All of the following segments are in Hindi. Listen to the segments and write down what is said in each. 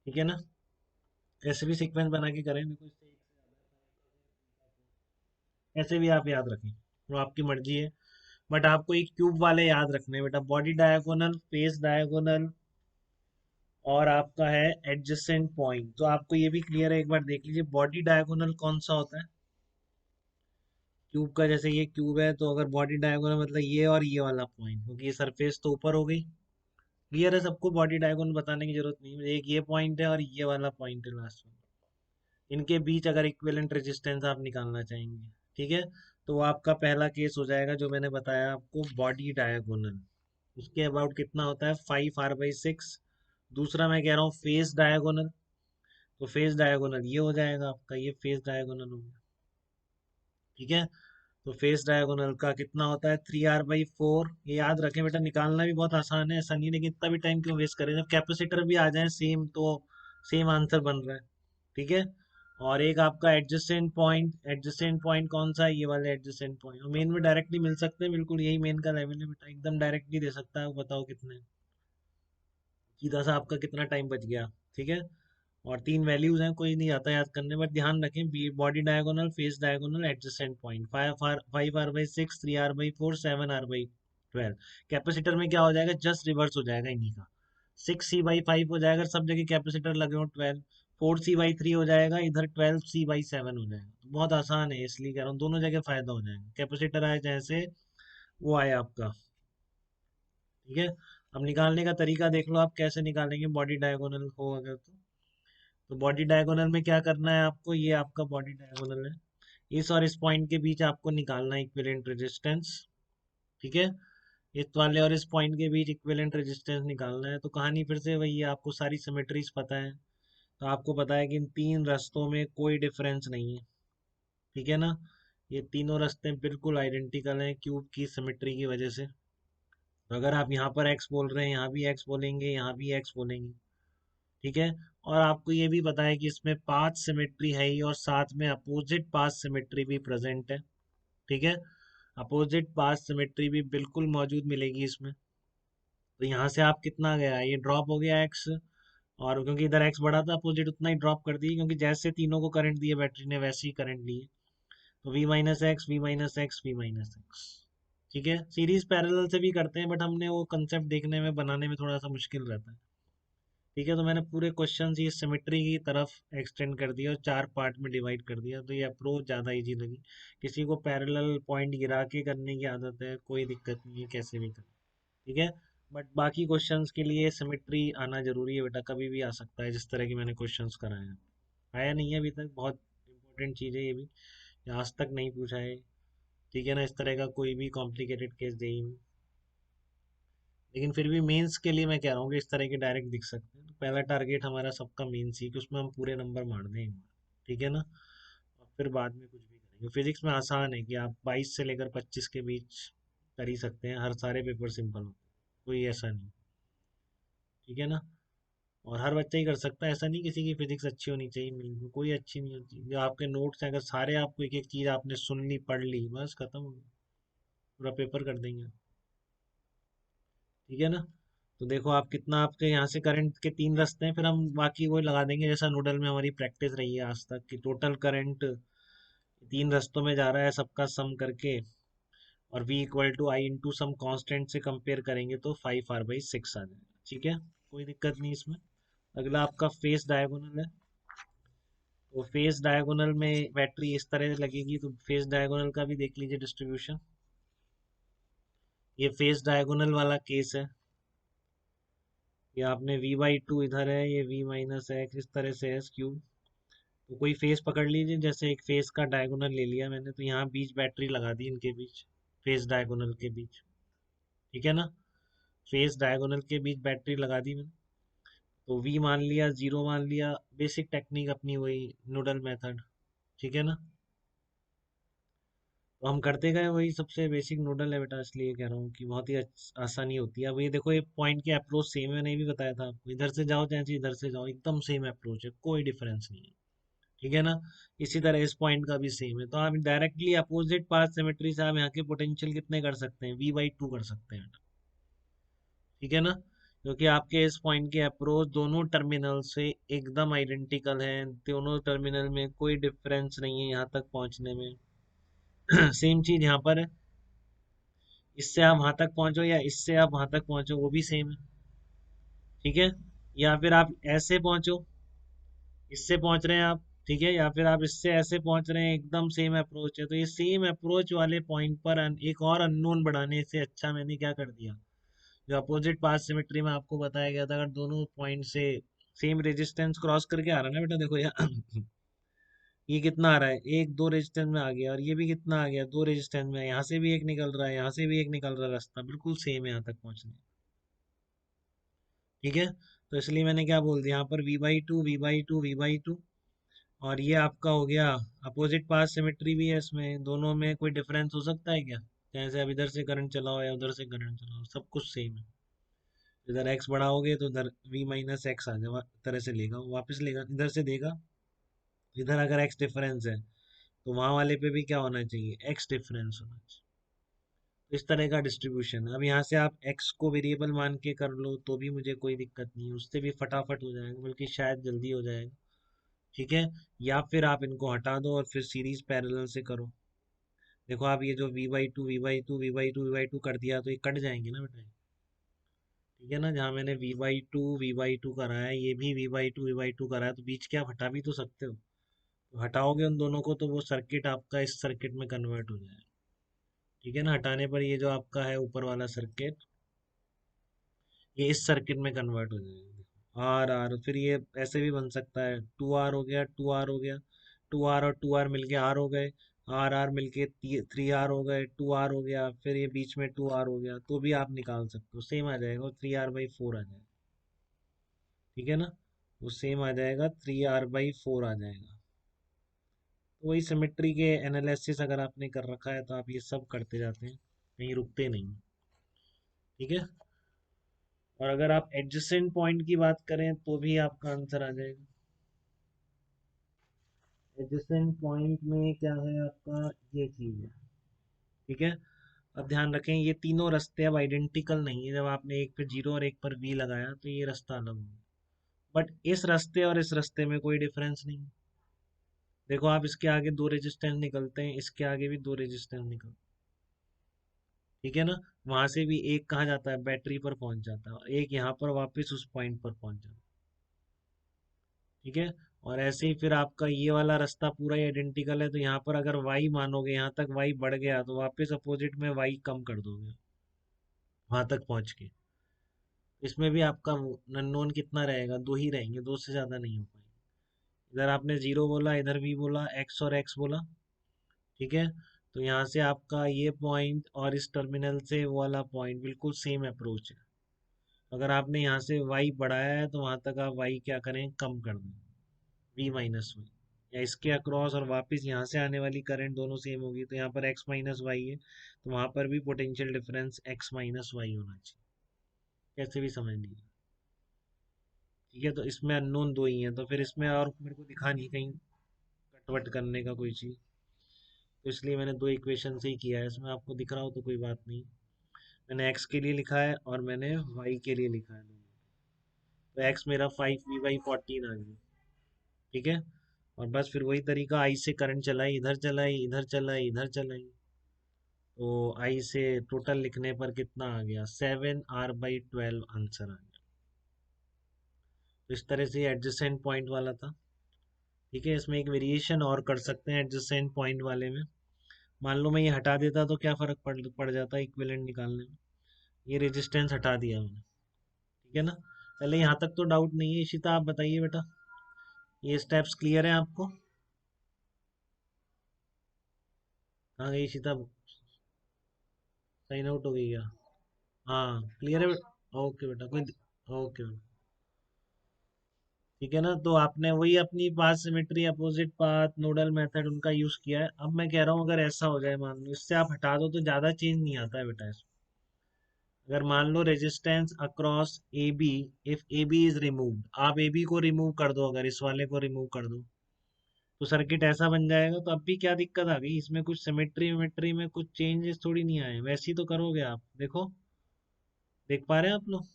ठीक है ना। ऐसे भी सीक्वेंस बना के करें, देखो इससे एक से ज्यादा, ऐसे भी आप याद रखें, वो आपकी मर्जी है। बट आपको एक क्यूब वाले याद रखने हैं बेटा, बॉडी डायगोनल, फेस डायगोनल, और आपका है एडजेसेंट पॉइंट। तो आपको ये भी क्लियर है, एक बार देख लीजिए बॉडी डायगोनल कौन सा होता है। क्यूब का, जैसे ये क्यूब है तो अगर बॉडी डायगोनल मतलब ये और ये वाला पॉइंट, क्योंकि ये सरफेस तो ऊपर हो गई। क्लियर है सबको, बॉडी डायगोनल बताने की जरूरत नहीं है। एक ये पॉइंट है और ये वाला पॉइंट है लास्ट में, इनके बीच अगर इक्विवेलेंट रेजिस्टेंस आप निकालना चाहेंगे, ठीक है, तो वो आपका पहला केस हो जाएगा जो मैंने बताया आपको, बॉडी डायगोनल। उसके अबाउट कितना होता है, 5r/6। दूसरा मैं कह रहा हूँ फेस डायगोनल, तो फेस डायगोनल ये हो जाएगा आपका, ये फेस डायगोनल हो गया। ठीक है, तो फेस डायगोनल का कितना होता है, 3r/4। ये याद रखें बेटा, निकालना भी बहुत आसान है, ऐसा नहीं है, लेकिन इतना भी टाइम क्यों वेस्ट करें, जब कैपेसिटर भी आ जाए सेम तो सेम आंसर बन रहा है। ठीक है, और एक आपका एडजस्टेंट पॉइंट, एडजस्टेंट पॉइंट कौन सा है, ये वाले एडजस्टेंट पॉइंट मेन में डायरेक्टली मिल सकते हैं, बिल्कुल यही मेन का लेवल है बेटा, एकदम डायरेक्टली दे सकता है, बताओ कितने, सीधा सा आपका कितना टाइम बच गया। ठीक है, और तीन वैल्यूज हैं, कोई नहीं आता याद करने, बट ध्यान रखें, body diagonal, face diagonal, adjacent point, 5r/6, 3r/4, 7r/12। Capacitor में क्या हो जाएगा, जस्ट रिवर्स हो जाएगा इन्हीं का, 6c/5 हो जाएगा, सब जगह कैपेसिटर लगे हो 12, 4c/3 हो जाएगा, इधर 12c/7 हो जाएगा। तो बहुत आसान है, इसलिए कह रहा हूँ दोनों जगह फायदा हो जाएगा, कैपेसिटर आए जैसे वो आए आपका। ठीक है, अब निकालने का तरीका देख लो आप कैसे निकालेंगे, बॉडी डायगोनल हो अगर तो बॉडी डायगोनल में क्या करना है आपको, ये आपका बॉडी डायगोनल है, इस और इस पॉइंट के बीच आपको निकालना है इक्विवेलेंट रेजिस्टेंस। ठीक है, इस वाले और इस पॉइंट के बीच इक्विवेलेंट रेजिस्टेंस निकालना है। तो कहानी फिर से वही है, आपको सारी सिमेट्रीज पता है, तो आपको पता है कि इन तीन रास्तों में कोई डिफरेंस नहीं है। ठीक है ना, ये तीनों रास्ते बिल्कुल आइडेंटिकल हैं क्यूब की सिमेट्री की वजह से। तो अगर आप यहाँ पर एक्स बोल रहे हैं, यहाँ भी एक्स बोलेंगे, यहाँ भी एक्स बोलेंगे। ठीक है, और आपको ये भी पता है कि इसमें पाथ सिमेट्री है ही, और साथ में अपोजिट पाथ सिमेट्री भी प्रेजेंट है। ठीक है, अपोजिट पाथ सिमेट्री भी बिल्कुल मौजूद मिलेगी इसमें। तो यहाँ से आप कितना गया, ये ड्रॉप हो गया एक्स, और क्योंकि इधर एक्स बढ़ा था अपोजिट, उतना ही ड्रॉप कर दिए, क्योंकि जैसे तीनों को करंट दिए बैटरी ने वैसे ही करंट लिए। तो v-x, v-x, v-x। ठीक है, सीरीज पैरेलल से भी करते हैं, बट हमने वो कंसेप्ट देखने में बनाने में थोड़ा सा मुश्किल रहता है। ठीक है, तो मैंने पूरे क्वेश्चन ये सिमेट्री की तरफ एक्सटेंड कर दिया और चार पार्ट में डिवाइड कर दिया, तो ये अप्रोच ज़्यादा इजी लगी। किसी को पैरेलल पॉइंट गिरा के करने की आदत है, कोई दिक्कत नहीं है, कैसे भी कर। ठीक है, बट बाकी क्वेश्चंस के लिए सिमेट्री आना जरूरी है बेटा, कभी भी आ सकता है, जिस तरह की मैंने क्वेश्चंस कराए हैं। आया नहीं है अभी तक, बहुत इंपॉर्टेंट चीज़ है ये भी, ये आज तक नहीं पूछा है। ठीक है ना, इस तरह का कोई भी कॉम्प्लिकेटेड केस दे ही नहीं। लेकिन फिर भी मेंस के लिए मैं कह रहा हूँ कि इस तरह के डायरेक्ट दिख सकते हैं, तो पहला टारगेट हमारा सबका मेंस ही कि उसमें हम पूरे नंबर मार दें एक बार। ठीक है ना, और फिर बाद में कुछ भी करेंगे। फिजिक्स में आसान है कि आप 22 से लेकर 25 के बीच कर ही सकते हैं, हर सारे पेपर सिंपल होते हैं, कोई ऐसा नहीं। ठीक है ना, और हर बच्चा ही कर सकता है, ऐसा नहीं किसी की फिजिक्स अच्छी होनी चाहिए, नहीं कोई अच्छी नहीं होती। जो आपके नोट्स हैं, अगर सारे आपको एक एक चीज़ आपने सुन ली, पढ़ ली, बस खत्म हो गया, पूरा पेपर कर देंगे। ठीक है ना, तो देखो आप कितना, आपके यहाँ से करंट के तीन रास्ते हैं, फिर हम बाकी वो लगा देंगे जैसा नोडल में हमारी प्रैक्टिस रही है आज तक, कि टोटल करंट तीन रास्तों में जा रहा है सबका सम करके, और v equal to I into some constant से कंपेयर करेंगे तो 5r/6 आ जाएगा। ठीक है, कोई दिक्कत नहीं इसमें। अगला आपका फेस डायगोनल है, तो फेस डायगोनल में बैटरी इस तरह लगेगी, तो फेस डायगोनल का भी देख लीजिए डिस्ट्रीब्यूशन। ये फेस डायगोनल वाला केस है, ये आपने v/2 इधर है, ये v-x इस तरह से है क्यूब। तो कोई फेस पकड़ लीजिए, जैसे एक फेस का डायगोनल ले लिया मैंने, तो यहाँ बीच बैटरी लगा दी इनके बीच, फेस डायगोनल के बीच। ठीक है ना, फेस डायगोनल के बीच बैटरी लगा दी मैंने, तो v मान लिया, जीरो मान लिया, बेसिक टेक्निक अपनी वही, नोडल मेथड। ठीक है ना, तो हम करते गए वही, सबसे बेसिक नोडल है बेटा, इसलिए कह रहा हूँ कि बहुत ही आसानी होती है। अब ये देखो, ये पॉइंट की अप्रोच सेम है, मैंने भी बताया था आपको, इधर से जाओ चाहे इधर से जाओ, एकदम सेम अप्रोच है, कोई डिफरेंस नहीं है। ठीक है ना, इसी तरह इस पॉइंट का भी सेम है, तो आप डायरेक्टली अपोजिट पाथ सिमेट्री से आप यहाँ के पोटेंशियल कितने कर सकते हैं, v/2 कर सकते हैं। ठीक है ना, क्योंकि आपके इस पॉइंट के अप्रोच दोनों टर्मिनल से एकदम आइडेंटिकल है, दोनों टर्मिनल में कोई डिफरेंस नहीं है यहाँ तक पहुँचने में। सेम चीज यहाँ पर है, इससे आप वहां तक पहुंचो या इससे आप वहां तक पहुंचो वो भी सेम है। ठीक है, या फिर आप ऐसे पहुंचो, इससे पहुंच रहे हैं आप, ठीक है, या फिर आप इससे ऐसे पहुंच रहे हैं, एकदम सेम अप्रोच है। तो ये सेम अप्रोच वाले पॉइंट पर एक और अननोन बढ़ाने से अच्छा मैंने क्या कर दिया, जो अपोजिट पाथ सिमेट्री में आपको बताया गया था, अगर दोनों पॉइंट से सेम रेजिस्टेंस क्रॉस करके आ रहा है ना बेटा, देखो यार ये कितना आ रहा है, एक दो रेजिस्टेंस में आ गया, और ये भी कितना आ गया, दो रेजिस्टेंस में, यहाँ से भी एक निकल रहा है, यहाँ से भी एक निकल रहा है, रास्ता बिल्कुल सेम है यहाँ तक पहुंचने। ठीक है, तो इसलिए मैंने क्या बोल दिया यहाँ पर, v/2 v/2 v/2। और ये आपका हो गया अपोजिट पाथ सिमेट्री भी है, इसमें दोनों में कोई डिफरेंस हो सकता है क्या? जैसे अब इधर से करंट चला हो या उधर से करंट चला हो, सब कुछ सेम है। इधर x बढ़ाओगे तो उधर v-x आ जाएगा, तरह से लेगा वापस, लेगा इधर से देगा। इधर अगर x डिफरेंस है तो वहां वाले पे भी क्या होना चाहिए, x डिफरेंस होना चाहिए। तो इस तरह का डिस्ट्रीब्यूशन है। अब यहाँ से आप x को वेरिएबल मान के कर लो तो भी मुझे कोई दिक्कत नहीं है, उससे भी फटाफट हो जाएगा, बल्कि शायद जल्दी हो जाएगा। ठीक है, या फिर आप इनको हटा दो और फिर सीरीज पैरेलल से करो। देखो आप ये जो v/2 v/2 v/2 v/2 कर दिया तो ये कट जाएंगे ना बेटा, ठीक है ना, जहाँ मैंने v/2 करा है, ये भी v/2 करा है, तो बीच के आप हटा भी तो सकते हो। तो हटाओगे उन दोनों को तो वो सर्किट आपका इस सर्किट में कन्वर्ट हो जाएगा। ठीक है ना, हटाने पर ये जो आपका है ऊपर वाला सर्किट, ये इस सर्किट में कन्वर्ट हो जाएगा। आर आर, फिर ये ऐसे भी बन सकता है, 2R हो गया, 2R हो गया, 2R और 2R मिलके आर हो गए, आर आर मिलके 3R हो गए, 2R हो गया, फिर ये बीच में 2R हो गया, तो भी आप निकाल सकते हो, सेम आ जाएगा, और 3R/4 आ जाएगा। ठीक है ना, वो सेम आ जाएगा, 3R/4 आ जाएगा। तो वही सिमेट्री के एनालिसिस अगर आपने कर रखा है तो आप ये सब करते जाते हैं, कहीं रुकते नहीं। ठीक है, और अगर आप एडजेसेंट पॉइंट की बात करें तो भी आपका आंसर आ जाएगा। एडजेसेंट पॉइंट में क्या है आपका, ये चीज है। ठीक है, अब ध्यान रखें ये तीनों रास्ते अब आइडेंटिकल नहीं है, जब आपने एक पे जीरो और एक पर वी लगाया तो ये रास्ता अलग होगा, बट इस रास्ते और इस रास्ते में कोई डिफरेंस नहीं। देखो आप इसके आगे दो रेजिस्टेंस निकलते हैं, इसके आगे भी दो रेजिस्टेंस निकलते हैं। ठीक है ना, वहां से भी एक कहाँ जाता है, बैटरी पर पहुंच जाता है, और एक यहाँ पर वापस उस पॉइंट पर पहुंच जाता है। ठीक है, और ऐसे ही फिर आपका ये वाला रास्ता पूरा ही आइडेंटिकल है, तो यहाँ पर अगर y मानोगे, यहाँ तक y बढ़ गया तो वापस अपोजिट में y कम कर दोगे वहां तक पहुंच के। इसमें भी आपका अननोन कितना रहेगा, दो ही रहेंगे, दो से ज्यादा नहीं हो पाएंगे। इधर आपने जीरो बोला, इधर भी बोला, x और x बोला। ठीक है, तो यहाँ से आपका ये पॉइंट और इस टर्मिनल से वो वाला पॉइंट बिल्कुल सेम अप्रोच है। अगर आपने यहाँ से y बढ़ाया है तो वहां तक आप y क्या करें, कम कर दें, v-y, या इसके अक्रॉस और वापस यहाँ से आने वाली करंट दोनों सेम होगी, तो यहाँ पर x-y है, तो वहां पर भी पोटेंशियल डिफरेंस x-y होना चाहिए, कैसे भी समझ लीजिए। ठीक है, तो इसमें अननोन दो ही हैं, तो फिर इसमें और मेरे को दिखा नहीं कहीं कटवट करने का कोई चीज़, तो इसलिए मैंने दो इक्वेशन से ही किया है। इसमें आपको दिख रहा हो तो कोई बात नहीं, मैंने x के लिए लिखा है और मैंने y के लिए लिखा है दोनों। तो x मेरा 5v/14 आ गया। ठीक है, और बस फिर वही तरीका, आई से करंट चलाई, इधर चलाई, इधर चलाई, इधर चलाई, तो आई से टोटल लिखने पर कितना आ गया, 7R/12 आंसर आ गया। तो इस तरह से एडजेसेंट पॉइंट वाला था। ठीक है, इसमें एक वेरिएशन और कर सकते हैं एडजेसेंट पॉइंट वाले में। मान लो मैं ये हटा देता तो क्या फर्क पड़ जाता इक्विवेलेंट निकालने में, ये रेजिस्टेंस हटा दिया मैंने। ठीक है ना, पहले यहाँ तक तो डाउट नहीं है, इशिता आप बताइए बेटा, ये स्टेप्स क्लियर है आपको? हाँ गई इशिता, साइन आउट हो गई क्या? हाँ क्लियर है ओके बेटा, कोई ओके बेटा। ठीक है ना, तो आपने वही अपनी path symmetry, opposite path, nodal method उनका यूज किया है। अब मैं कह रहा हूँ अगर ऐसा हो जाए, मान लो इससे आप हटा दो तो ज्यादा चेंज नहीं आता है बेटा इसमें। अगर मान लो resistance across A B, if A B is removed, आप ए बी को रिमूव कर दो, अगर इस वाले को रिमूव कर दो तो सर्किट ऐसा बन जाएगा। तो अब भी क्या दिक्कत आ गई, इसमें कुछ सिमेट्री विमेट्री में कुछ चेंजेस थोड़ी नहीं आए, वैसे ही तो करोगे आप, देखो, देख पा रहे हैं आप लोग?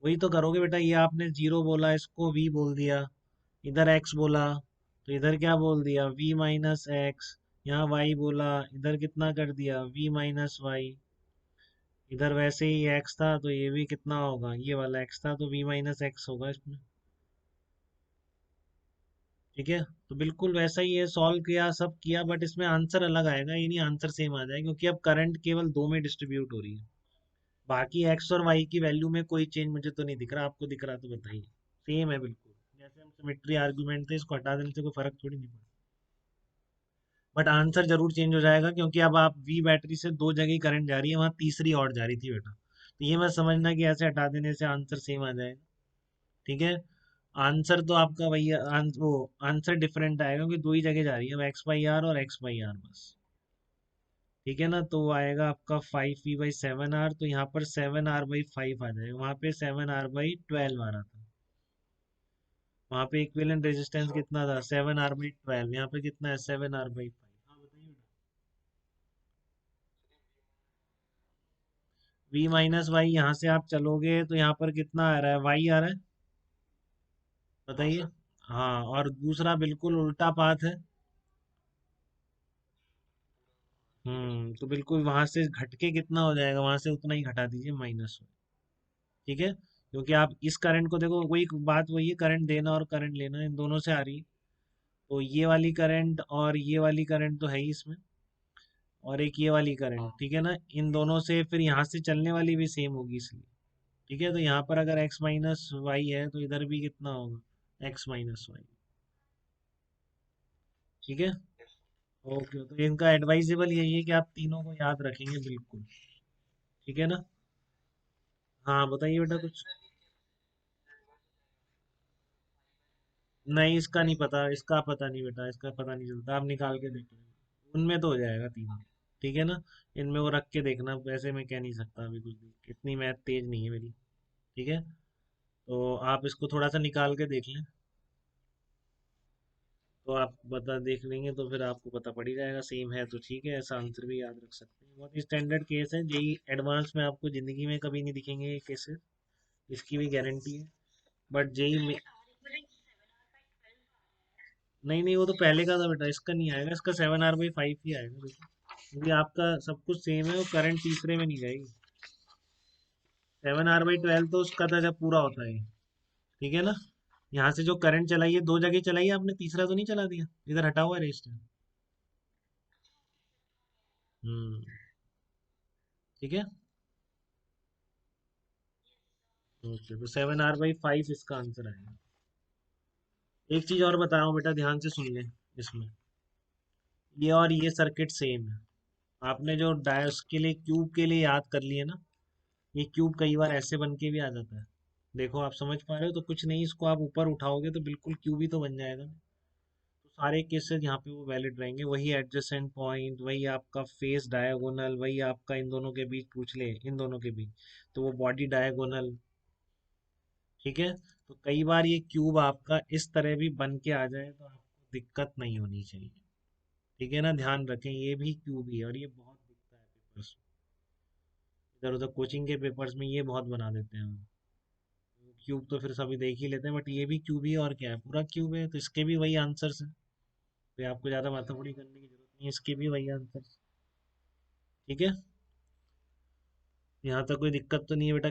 वही तो करोगे बेटा, ये आपने जीरो बोला, इसको वी बोल दिया, इधर एक्स बोला, तो इधर क्या बोल दिया, वी माइनस एक्स। यहाँ वाई बोला, इधर कितना कर दिया, वी माइनस वाई। इधर वैसे ही एक्स था तो ये भी कितना होगा, ये वाला एक्स था तो वी माइनस एक्स होगा इसमें। ठीक है। तो बिल्कुल वैसा ही है, सॉल्व किया, सब किया, बट इसमें आंसर अलग आएगा, ये नहीं आंसर सेम आ जाएगा, क्योंकि अब करंट केवल दो में डिस्ट्रीब्यूट हो रही है। बाकी एक्स और वाई की वैल्यू में कोई चेंज मुझे तो नहीं दिख रहा, आपको दिख रहा तो बताइए। सेम है बिल्कुल, जैसे हम सिमेट्री आर्गुमेंट थे, इसको हटा देने से कोई फर्क थोड़ी नहीं पड़ता। बट आंसर जरूर चेंज हो जाएगा, क्योंकि अब आप वी बैटरी से दो जगह करंट जा रही है, वहां तीसरी और जा रही थी बेटा, तो ये मत समझना कि ऐसे हटा देने से आंसर सेम आ जाएगा। ठीक है। आंसर तो आपका वही वो आंसर डिफरेंट आएगा, क्योंकि दो ही जगह जा रही है, एक्स बाई आर और एक्स बाई आर बस। ठीक है ना, तो वो आएगा आपका 5v/7r, तो यहाँ पर 7r/5 आ जाएगा, वहां पे 7r/12 आ रहा था। वहां पे इक्विवेलेंट रेजिस्टेंस कितना था, 7r/12, यहाँ पे कितना है, 7r/5। हाँ बताइए। v माइनस वाई, यहाँ से आप चलोगे तो यहाँ पर कितना आ रहा है, y आ रहा है, बताइए। हाँ, और दूसरा बिल्कुल उल्टा पाथ है। तो बिल्कुल वहां से घट के कितना हो जाएगा, वहां से उतना ही घटा दीजिए, माइनस। ठीक है, क्योंकि आप इस करंट को देखो, वही बात वही है, करंट देना और करंट लेना इन दोनों से आ रही है। तो ये वाली करंट और ये वाली करंट तो है ही इसमें, और एक ये वाली करंट, ठीक है ना, इन दोनों से फिर यहाँ से चलने वाली भी सेम होगी इसलिए। ठीक है, तो यहाँ पर अगर x माइनस वाई है तो इधर भी कितना होगा, x माइनस वाई। ठीक है। ओके, तो इनका एडवाइजेबल यही है कि आप तीनों को याद रखेंगे बिल्कुल। ठीक है ना। हाँ बताइए बेटा कुछ। नहीं, इसका नहीं पता, इसका पता नहीं बेटा, इसका पता नहीं चलता, आप निकाल के देख लेंगे, उनमें तो हो जाएगा तीनों। ठीक है ना। इनमें वो रख के देखना, वैसे मैं कह नहीं सकता अभी कुछ भी, इतनी मैथ तेज नहीं है मेरी। ठीक है। तो आप इसको थोड़ा सा निकाल के देख लें, तो आप बता देख लेंगे तो फिर आपको पता पड़ ही जाएगा, सेम है तो ठीक है, ऐसा आंसर भी याद रख सकते हैं, बहुत स्टैंडर्ड केस है, जेई एडवांस में आपको जिंदगी में कभी नहीं दिखेंगे ये केसेस, इसकी भी गारंटी है। बट जेई में नहीं, नहीं, वो तो पहले का था बेटा, इसका नहीं आएगा, इसका 7r/5 ही आएगा बेटा, क्योंकि आपका सब कुछ सेम है, वो करंट तीसरे में नहीं जाएगी। 7r/12 तो उसका था जब पूरा होता है। ठीक है ना। यहाँ से जो करंट चलाई है, दो जगह चलाई है आपने, तीसरा तो नहीं चला दिया, इधर हटा हुआ है रजिस्टर। हम्म। ठीक है। ओके, तो 7r/5 इसका आंसर आएगा। एक चीज और बता रहा हूँ बेटा, ध्यान से सुन ले। इसमें ये और ये सर्किट सेम है, आपने जो डायोस के लिए क्यूब के लिए याद कर लिए ना, ये क्यूब कई बार ऐसे बन के भी आ जाता है। देखो आप समझ पा रहे हो तो कुछ नहीं, इसको आप ऊपर उठाओगे तो बिल्कुल क्यूब ही तो बन जाएगा। तो सारे केसेस यहाँ पे वो वैलिड रहेंगे, वही एडजेसेंट पॉइंट, वही आपका फेस डायगोनल, वही आपका इन दोनों के बीच पूछ ले, इन दोनों के बीच, तो वो बॉडी डायगोनल। ठीक है। तो कई बार ये क्यूब आपका इस तरह भी बन के आ जाए तो आपको दिक्कत नहीं होनी चाहिए। ठीक है ना, ध्यान रखें, ये भी क्यूब ही है, और ये बहुत दिखता है पेपर्स, इधर उधर कोचिंग के पेपर्स में ये बहुत बना देते हैं। क्यूब तो फिर सभी देख ही लेते हैं, बट ये भी क्यूब ही है, और क्या है, पूरा क्यूब है, तो इसके भी वही आंसर्स हैं, तो आपको ज़्यादा माथापड़ी करने की जरूरत नहीं है, इसके भी वही आंसर। ठीक है। यहाँ तक कोई दिक्कत तो नहीं है बेटा।